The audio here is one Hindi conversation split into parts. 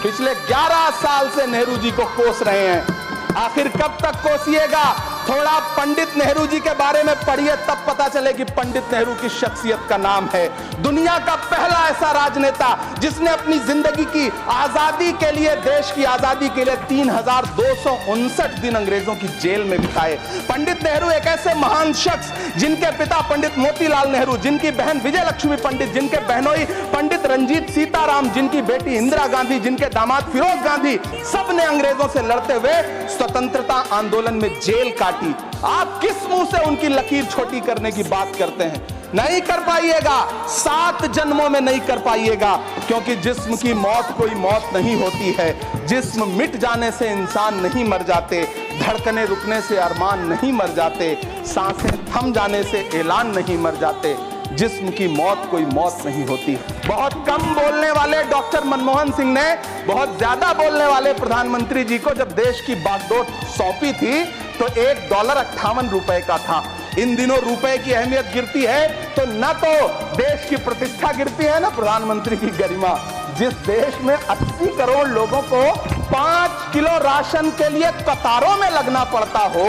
पिछले 11 साल से नेहरू जी को कोस रहे हैं। आखिर कब तक कोसिएगा? थोड़ा पंडित नेहरू जी के बारे में पढ़िए, तब पता चले कि पंडित नेहरू की शख्सियत का नाम है। दुनिया का पहला ऐसा राजनेता जिसने अपनी जिंदगी की आजादी के लिए, देश की आजादी के लिए 3259 दिन अंग्रेजों की जेल में बिताए। पंडित नेहरू एक ऐसे महान शख्स जिनके पिता पंडित मोतीलाल नेहरू, जिनकी बहन विजय लक्ष्मी पंडित, जिनके बहनोई पंडित रंजीत सीताराम, जिनकी बेटी इंदिरा गांधी, जिनके दामाद फिरोज गांधी, सब ने अंग्रेजों से लड़ते हुए स्वतंत्रता आंदोलन में जेल काटी। आप किस मुंह से उनकी लकीर छोटी करने की बात करते हैं? नहीं कर पाइएगा, 7 जन्मों में नहीं कर पाइएगा, क्योंकि जिस्म की मौत कोई मौत नहीं होती है। जिस्म मिट जाने से इंसान नहीं मर जाते, धड़कने रुकने से अरमान नहीं मर जाते, सांसें थम जाने से ऐलान नहीं मर जाते। जिस्म की मौत कोई मौत नहीं होती। बहुत कम बोलने वाले डॉक्टर मनमोहन सिंह ने बहुत ज्यादा बोलने वाले प्रधानमंत्री जी को जब देश की बागडोर सौंपी थी तो $1.58 का था। इन दिनों रुपए की अहमियत गिरती है तो न तो देश की प्रतिष्ठा गिरती है, न प्रधानमंत्री की गरिमा। जिस देश में 80 करोड़ लोगों को 5 किलो राशन के लिए कतारों में लगना पड़ता हो,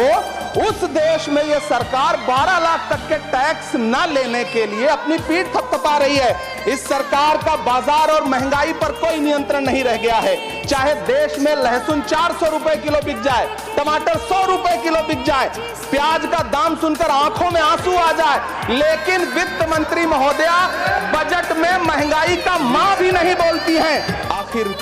उस देश में यह सरकार 12 लाख तक के टैक्स न लेने के लिए अपनी पीठ थपथपा रही है। इस सरकार का बाजार और महंगाई पर कोई नियंत्रण नहीं रह गया है। चाहे देश में लहसुन 400 रुपए किलो बिक जाए, टमाटर 100 रुपए किलो बिक जाए, प्याज का दाम सुनकर आंखों में आंसू आ जाए, लेकिन वित्त मंत्री महोदया बजट में महंगाई का मां भी नहीं बोलती हैं। आखिर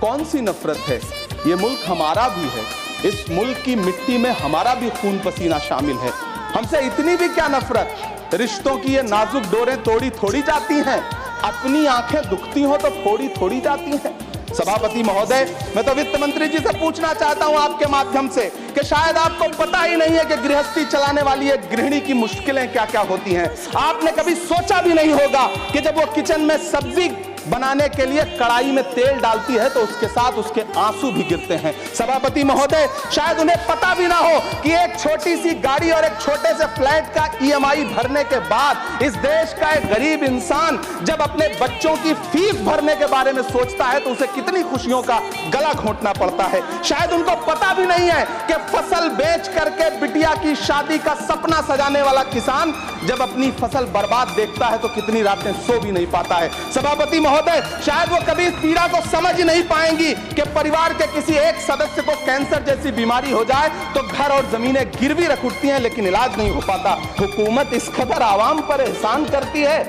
कौन सी नफरत है? ये मुल्क हमारा भी है, इस मुल्क की मिट्टी में हमारा भी खून पसीना शामिल है। हमसे इतनी भी क्या नफरत? रिश्तों की ये नाजुक डोरें तोड़ी थोड़ी जाती हैं, अपनी आंखें दुखती हो तो फोड़ी थोड़ी जाती हैं। सभापति महोदय, मैं तो वित्त मंत्री जी से पूछना चाहता हूं आपके माध्यम से कि शायद आपको पता ही नहीं है कि गृहस्थी चलाने वाली एक गृहिणी की मुश्किलें क्या क्या होती हैं। आपने कभी सोचा भी नहीं होगा कि जब वो किचन में सब्जी बनाने के लिए कढ़ाई में तेल डालती है तो उसके साथ उसके आंसू भी गिरते हैं। सभापति महोदय, शायद उन्हें पता भी ना हो कि एक छोटी सी गाड़ी और एक छोटे से फ्लैट का EMI भरने के बाद इस देश का एक गरीब इंसान जब अपने बच्चों की फीस भरने के बारे में सोचता है तो उसे कितनी खुशियों का गला घोंटना पड़ता है। शायद उनको पता भी नहीं है कि फसल बेच करके बिटिया की शादी का सपना सजाने वाला किसान जब अपनी फसल बर्बाद देखता है तो कितनी रातें सो भी नहीं पाता है। सभापति महोदय, शायद वो कभी इस पीड़ा को समझ ही नहीं पाएंगी कि परिवार के किसी एक सदस्य को कैंसर जैसी बीमारी हो जाए तो घर और जमीनें गिरवी रख उठती हैं, लेकिन इलाज नहीं हो पाता। हुकूमत इस कदर आवाम पर एहसान करती है,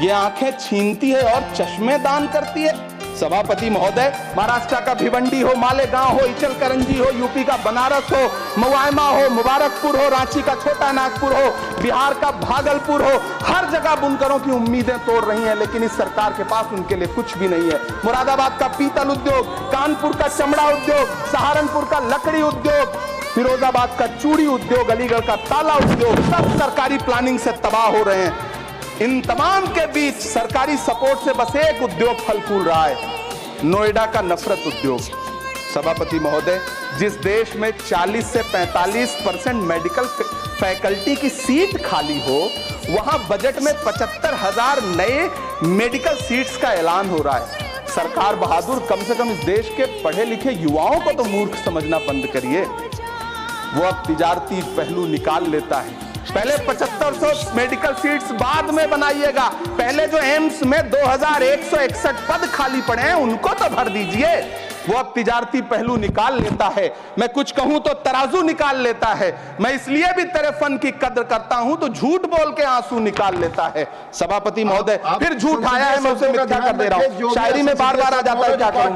ये आंखें छीनती है और चश्मे दान करती है। सभापति महोदय, महाराष्ट्र का भिवंडी हो, मालेगांव हो, इचलकरंजी हो, यूपी का बनारस हो, मुआयमा हो, मुबारकपुर हो, रांची का छोटा नागपुर हो, बिहार का भागलपुर हो, हर जगह बुनकरों की उम्मीदें तोड़ रही हैं, लेकिन इस सरकार के पास उनके लिए कुछ भी नहीं है। मुरादाबाद का पीतल उद्योग, कानपुर का चमड़ा उद्योग, सहारनपुर का लकड़ी उद्योग, फिरोजाबाद का चूड़ी उद्योग, अलीगढ़ का ताला उद्योग, सब सरकारी प्लानिंग से तबाह हो रहे हैं। इन तमाम के बीच सरकारी सपोर्ट से बस एक उद्योग फल फूल रहा है, नोएडा का नफरत उद्योग। सभापति महोदय, जिस देश में 40 से 45% मेडिकल फैकल्टी की सीट खाली हो, वहां बजट में 75,000 नए मेडिकल सीट्स का ऐलान हो रहा है। सरकार बहादुर, कम से कम इस देश के पढ़े लिखे युवाओं को तो मूर्ख समझना बंद करिए। वो अब तिजारती पहलू निकाल लेता है। पहले 7500 मेडिकल सीट्स बाद में बनाइएगा, पहले जो एम्स में 2161 पद खाली पड़े हैं उनको तो भर दीजिए। वो अब तिजारती पहलू निकाल लेता है, मैं कुछ कहूं तो तराजू निकाल लेता है। मैं इसलिए भी तेरे फन की कद्र करता हूं तो झूठ बोल के आंसू निकाल लेता है। सभापति महोदय, फिर झूठ आया है, मैं उसे मिथ्या कर दे रहा हूं। शायरी में बार बार आ जाता है, क्या करूं।